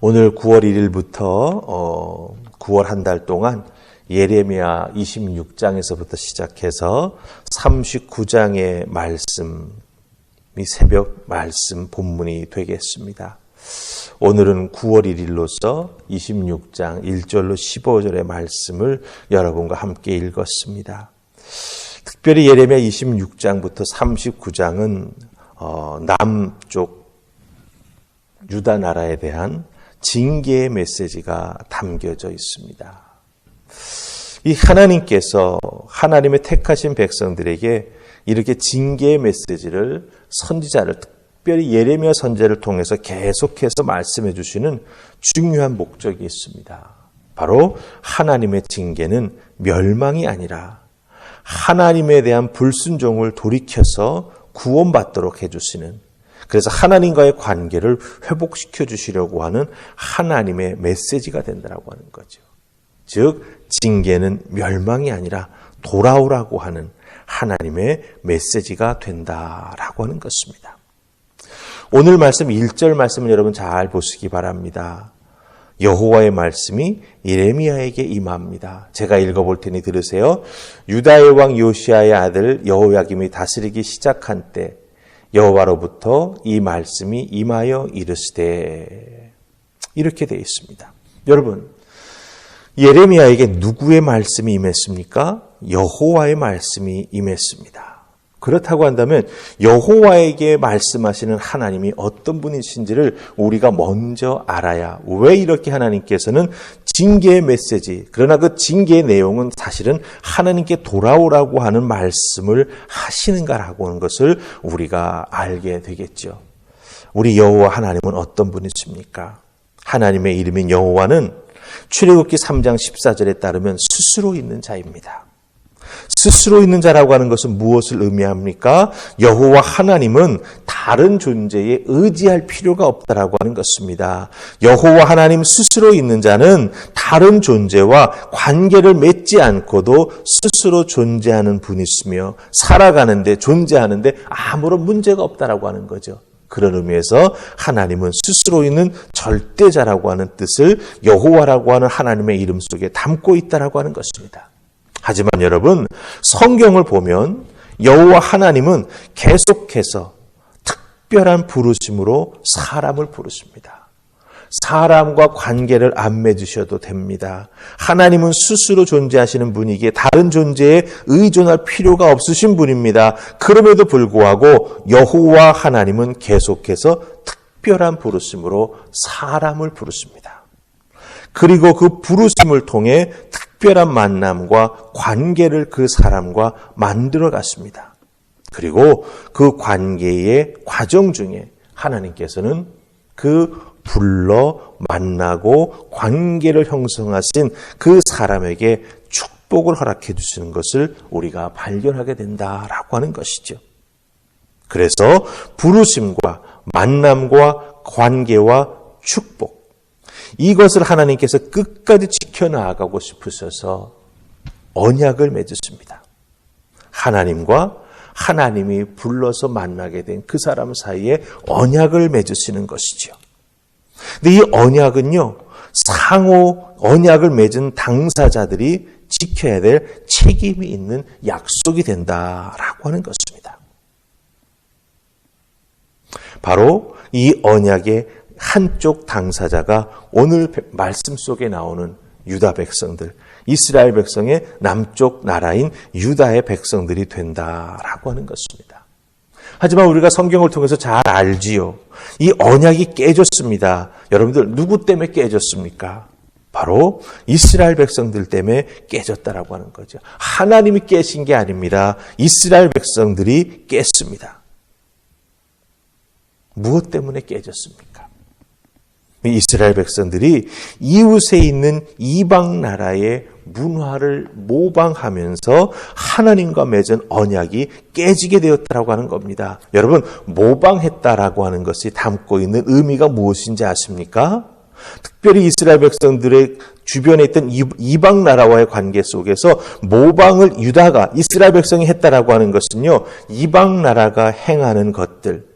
오늘 9월 1일부터 9월 한 달 동안 예레미야 26장에서부터 시작해서 39장의 말씀이 새벽 말씀 본문이 되겠습니다. 오늘은 9월 1일로서 26장 1절로 15절의 말씀을 여러분과 함께 읽었습니다. 특별히 예레미야 26장부터 39장은 남쪽 유다 나라에 대한 징계의 메시지가 담겨져 있습니다. 이 하나님께서 하나님의 택하신 백성들에게 이렇게 징계의 메시지를 선지자를 특별히 예레미야 선지자를 통해서 계속해서 말씀해 주시는 중요한 목적이 있습니다. 바로 하나님의 징계는 멸망이 아니라 하나님에 대한 불순종을 돌이켜서 구원받도록 해주시는, 그래서 하나님과의 관계를 회복시켜 주시려고 하는 하나님의 메시지가 된다고 하는 거죠. 즉 징계는 멸망이 아니라 돌아오라고 하는 하나님의 메시지가 된다라고 하는 것입니다. 오늘 말씀 1절 말씀을 여러분 잘 보시기 바랍니다. 여호와의 말씀이 예레미야에게 임합니다. 제가 읽어볼 테니 들으세요. 유다의 왕 요시야의 아들 여호야김이 다스리기 시작한 때 여호와로부터 이 말씀이 임하여 이르시되, 이렇게 되어 있습니다. 여러분, 예레미야에게 누구의 말씀이 임했습니까? 여호와의 말씀이 임했습니다. 그렇다고 한다면 여호와에게 말씀하시는 하나님이 어떤 분이신지를 우리가 먼저 알아야, 왜 이렇게 하나님께서는 징계의 메시지, 그러나 그 징계의 내용은 사실은 하나님께 돌아오라고 하는 말씀을 하시는가라고 하는 것을 우리가 알게 되겠죠. 우리 여호와 하나님은 어떤 분이십니까? 하나님의 이름인 여호와는 출애굽기 3장 14절에 따르면 스스로 있는 자입니다. 스스로 있는 자라고 하는 것은 무엇을 의미합니까? 여호와 하나님은 다른 존재에 의지할 필요가 없다라고 하는 것입니다. 여호와 하나님 스스로 있는 자는 다른 존재와 관계를 맺지 않고도 스스로 존재하는 분이시며 살아가는데, 존재하는데 아무런 문제가 없다라고 하는 거죠. 그런 의미에서 하나님은 스스로 있는 절대자라고 하는 뜻을 여호와라고 하는 하나님의 이름 속에 담고 있다라고 하는 것입니다. 하지만 여러분, 성경을 보면 여호와 하나님은 계속해서 특별한 부르심으로 사람을 부르십니다. 사람과 관계를 안 맺으셔도 됩니다. 하나님은 스스로 존재하시는 분이기에 다른 존재에 의존할 필요가 없으신 분입니다. 그럼에도 불구하고 여호와 하나님은 계속해서 특별한 부르심으로 사람을 부르십니다. 그리고 그 부르심을 통해 특별한 만남과 관계를 그 사람과 만들어 갔습니다. 그리고 그 관계의 과정 중에 하나님께서는 그 불러 만나고 관계를 형성하신 그 사람에게 축복을 허락해 주시는 것을 우리가 발견하게 된다라고 하는 것이죠. 그래서 부르심과 만남과 관계와 축복, 이것을 하나님께서 끝까지 지켜나가고 싶으셔서 언약을 맺으십니다. 하나님과 하나님이 불러서 만나게 된 그 사람 사이에 언약을 맺으시는 것이죠. 근데 이 언약은요, 상호 언약을 맺은 당사자들이 지켜야 될 책임이 있는 약속이 된다라고 하는 것입니다. 바로 이 언약의 한쪽 당사자가 오늘 말씀 속에 나오는 유다 백성들, 이스라엘 백성의 남쪽 나라인 유다의 백성들이 된다라고 하는 것입니다. 하지만 우리가 성경을 통해서 잘 알지요. 이 언약이 깨졌습니다. 여러분들, 누구 때문에 깨졌습니까? 바로 이스라엘 백성들 때문에 깨졌다라고 하는 거죠. 하나님이 깨신 게 아닙니다. 이스라엘 백성들이 깼습니다. 무엇 때문에 깨졌습니까? 이스라엘 백성들이 이웃에 있는 이방 나라의 문화를 모방하면서 하나님과 맺은 언약이 깨지게 되었다라고 하는 겁니다. 여러분, 모방했다라고 하는 것이 담고 있는 의미가 무엇인지 아십니까? 특별히 이스라엘 백성들의 주변에 있던 이방 나라와의 관계 속에서 모방을 유다가, 이스라엘 백성이 했다라고 하는 것은요, 이방 나라가 행하는 것들,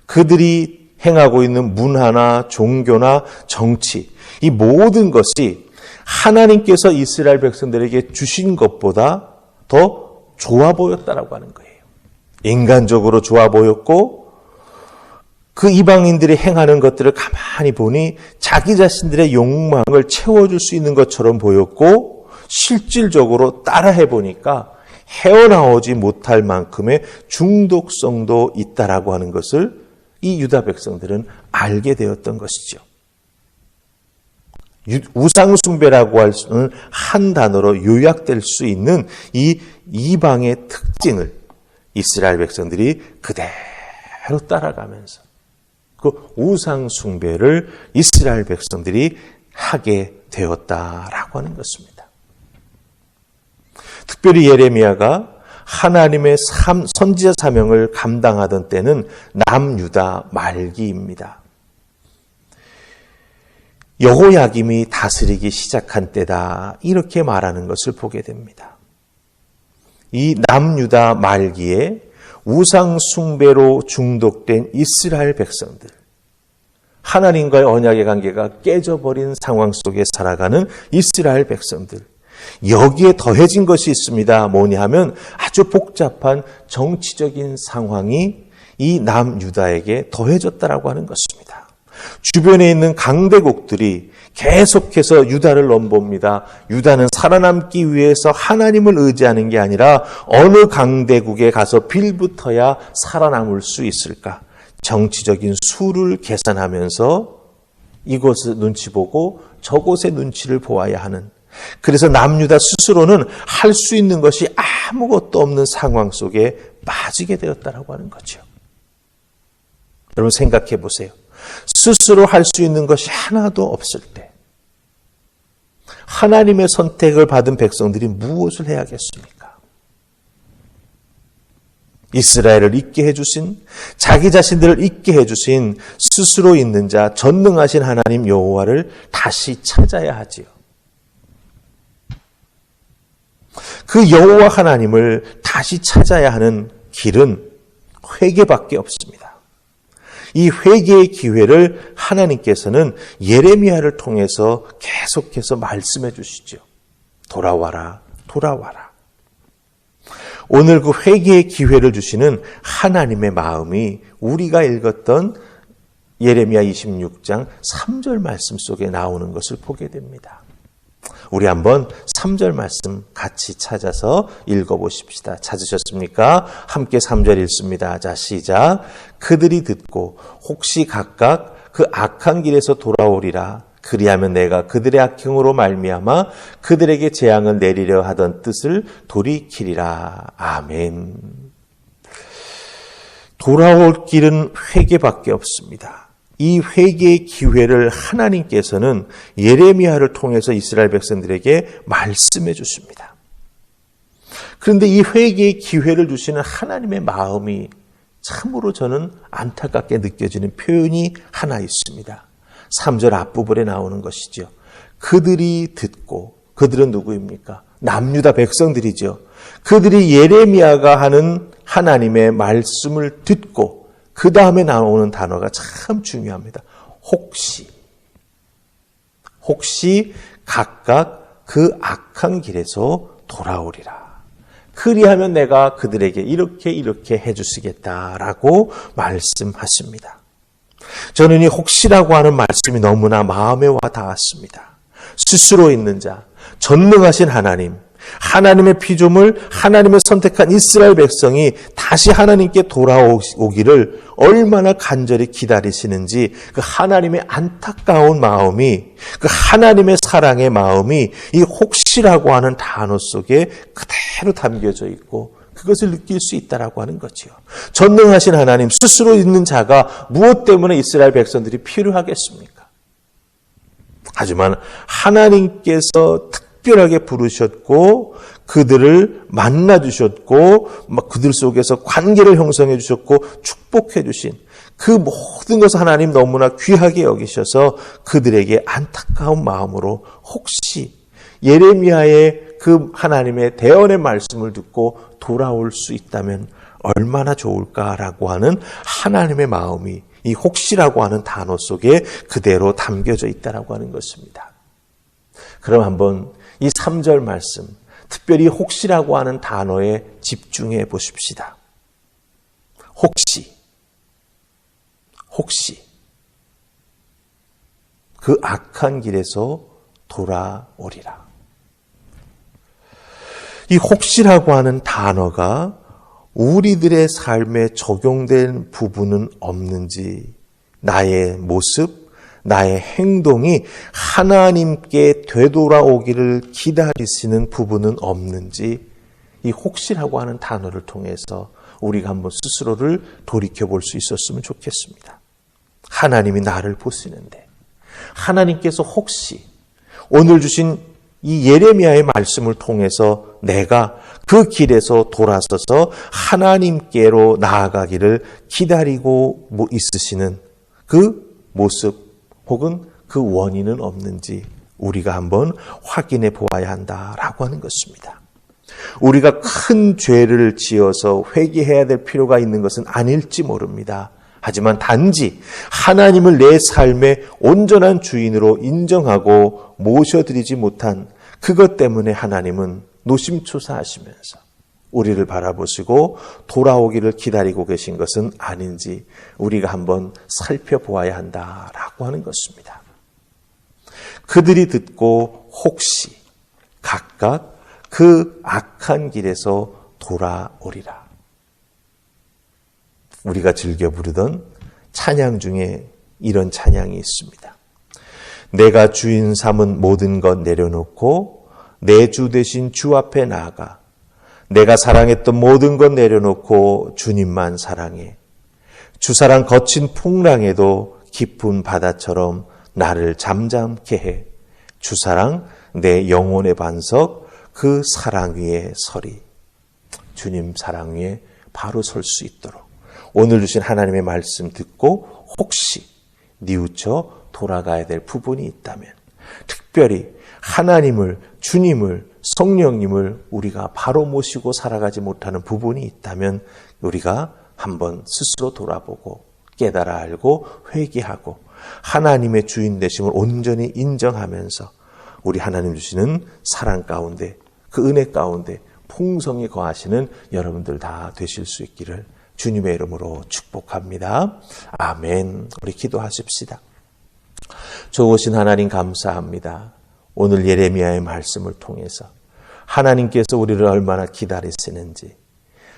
그들이 행하고 있는 문화나 종교나 정치, 이 모든 것이 하나님께서 이스라엘 백성들에게 주신 것보다 더 좋아 보였다라고 하는 거예요. 인간적으로 좋아 보였고 그 이방인들이 행하는 것들을 가만히 보니 자기 자신들의 욕망을 채워줄 수 있는 것처럼 보였고 실질적으로 따라해 보니까 헤어나오지 못할 만큼의 중독성도 있다라고 하는 것을 이 유다 백성들은 알게 되었던 것이죠. 우상숭배라고 할 수는 한 단어로 요약될 수 있는 이 이방의 특징을 이스라엘 백성들이 그대로 따라가면서 그 우상숭배를 이스라엘 백성들이 하게 되었다라고 하는 것입니다. 특별히 예레미야가 하나님의 선지자 사명을 감당하던 때는 남유다 말기입니다. 여호야김이 다스리기 시작한 때다 이렇게 말하는 것을 보게 됩니다. 이 남유다 말기에 우상 숭배로 중독된 이스라엘 백성들, 하나님과의 언약의 관계가 깨져버린 상황 속에 살아가는 이스라엘 백성들, 여기에 더해진 것이 있습니다. 뭐냐 하면 아주 복잡한 정치적인 상황이 이 남유다에게 더해졌다라고 하는 것입니다. 주변에 있는 강대국들이 계속해서 유다를 넘봅니다. 유다는 살아남기 위해서 하나님을 의지하는 게 아니라 어느 강대국에 가서 빌붙어야 살아남을 수 있을까? 정치적인 수를 계산하면서 이곳을 눈치 보고 저곳의 눈치를 보아야 하는, 그래서 남유다 스스로는 할 수 있는 것이 아무것도 없는 상황 속에 빠지게 되었다라고 하는 거죠. 여러분 생각해 보세요. 스스로 할 수 있는 것이 하나도 없을 때 하나님의 선택을 받은 백성들이 무엇을 해야겠습니까? 이스라엘을 있게 해주신, 자기 자신들을 있게 해주신 스스로 있는 자 전능하신 하나님 여호와를 다시 찾아야 하지요. 그 여호와 하나님을 다시 찾아야 하는 길은 회개밖에 없습니다. 이 회개의 기회를 하나님께서는 예레미야를 통해서 계속해서 말씀해 주시죠. 돌아와라, 돌아와라. 오늘 그 회개의 기회를 주시는 하나님의 마음이 우리가 읽었던 예레미야 26장 3절 말씀 속에 나오는 것을 보게 됩니다. 우리 한번 3절 말씀 같이 찾아서 읽어보십시다. 찾으셨습니까? 함께 3절 읽습니다. 자, 시작. 그들이 듣고 혹시 각각 그 악한 길에서 돌아오리라. 그리하면 내가 그들의 악행으로 말미암아 그들에게 재앙을 내리려 하던 뜻을 돌이키리라. 아멘. 돌아올 길은 회개밖에 없습니다. 이 회개의 기회를 하나님께서는 예레미야를 통해서 이스라엘 백성들에게 말씀해 주십니다. 그런데 이 회개의 기회를 주시는 하나님의 마음이 참으로 저는 안타깝게 느껴지는 표현이 하나 있습니다. 3절 앞부분에 나오는 것이죠. 그들이 듣고, 그들은 누구입니까? 남유다 백성들이죠. 그들이 예레미야가 하는 하나님의 말씀을 듣고 그 다음에 나오는 단어가 참 중요합니다. 혹시 각각 그 악한 길에서 돌아오리라. 그리하면 내가 그들에게 이렇게 해주시겠다라고 말씀하십니다. 저는 이 혹시라고 하는 말씀이 너무나 마음에 와 닿았습니다. 스스로 있는 자, 전능하신 하나님, 하나님의 피조물, 하나님의 선택한 이스라엘 백성이 다시 하나님께 돌아오기를 얼마나 간절히 기다리시는지 그 하나님의 안타까운 마음이, 그 하나님의 사랑의 마음이 이 혹시라고 하는 단어 속에 그대로 담겨져 있고 그것을 느낄 수 있다라고 하는 거지요. 전능하신 하나님, 스스로 있는 자가 무엇 때문에 이스라엘 백성들이 필요하겠습니까? 하지만 하나님께서 특별하게 부르셨고 그들을 만나주셨고 그들 속에서 관계를 형성해 주셨고 축복해 주신 그 모든 것을 하나님 너무나 귀하게 여기셔서 그들에게 안타까운 마음으로 혹시 예레미야의 그 하나님의 대언의 말씀을 듣고 돌아올 수 있다면 얼마나 좋을까라고 하는 하나님의 마음이 이 혹시라고 하는 단어 속에 그대로 담겨져 있다라고 하는 것입니다. 그럼 한번 이 3절 말씀, 특별히 혹시라고 하는 단어에 집중해 보십시다. 혹시 그 악한 길에서 돌아오리라. 이 혹시라고 하는 단어가 우리들의 삶에 적용된 부분은 없는지, 나의 모습, 나의 행동이 하나님께 되돌아오기를 기다리시는 부분은 없는지, 이 혹시라고 하는 단어를 통해서 우리가 한번 스스로를 돌이켜볼 수 있었으면 좋겠습니다. 하나님이 나를 보시는데, 하나님께서 혹시 오늘 주신 이 예레미야의 말씀을 통해서 내가 그 길에서 돌아서서 하나님께로 나아가기를 기다리고 있으시는 그 모습 혹은 그 원인은 없는지 우리가 한번 확인해 보아야 한다라고 하는 것입니다. 우리가 큰 죄를 지어서 회개해야 될 필요가 있는 것은 아닐지 모릅니다. 하지만 단지 하나님을 내 삶의 온전한 주인으로 인정하고 모셔드리지 못한 그것 때문에 하나님은 노심초사하시면서 우리를 바라보시고 돌아오기를 기다리고 계신 것은 아닌지 우리가 한번 살펴보아야 한다라고 하는 것입니다. 그들이 듣고 혹시 각각 그 악한 길에서 돌아오리라. 우리가 즐겨 부르던 찬양 중에 이런 찬양이 있습니다. 내가 주인 삼은 모든 것 내려놓고 내 주 대신 주 앞에 나아가 내가 사랑했던 모든 것 내려놓고 주님만 사랑해. 주사랑 거친 풍랑에도 깊은 바다처럼 나를 잠잠케 해. 주사랑 내 영혼의 반석 그 사랑 위에 서리. 주님 사랑 위에 바로 설 수 있도록 오늘 주신 하나님의 말씀 듣고 혹시 뉘우쳐 돌아가야 될 부분이 있다면, 특별히 하나님을, 주님을, 성령님을 우리가 바로 모시고 살아가지 못하는 부분이 있다면 우리가 한번 스스로 돌아보고 깨달아 알고 회개하고 하나님의 주인 되심을 온전히 인정하면서 우리 하나님 주시는 사랑 가운데, 그 은혜 가운데 풍성히 거하시는 여러분들 다 되실 수 있기를 주님의 이름으로 축복합니다. 아멘. 우리 기도하십시다. 좋으신 하나님 감사합니다. 오늘 예레미야의 말씀을 통해서 하나님께서 우리를 얼마나 기다리시는지,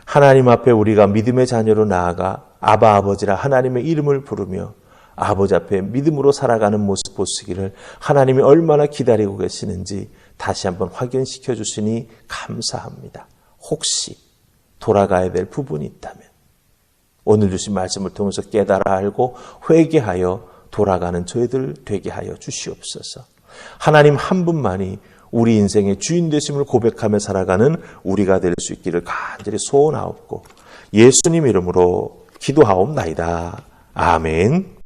하나님 앞에 우리가 믿음의 자녀로 나아가 아바 아버지라 하나님의 이름을 부르며 아버지 앞에 믿음으로 살아가는 모습 보시기를 하나님이 얼마나 기다리고 계시는지 다시 한번 확인시켜 주시니 감사합니다. 혹시 돌아가야 될 부분이 있다면 오늘 주신 말씀을 통해서 깨달아 알고 회개하여 돌아가는 저희들 되게 하여 주시옵소서. 하나님 한 분만이 우리 인생의 주인 되심을 고백하며 살아가는 우리가 될 수 있기를 간절히 소원하옵고 예수님 이름으로 기도하옵나이다. 아멘.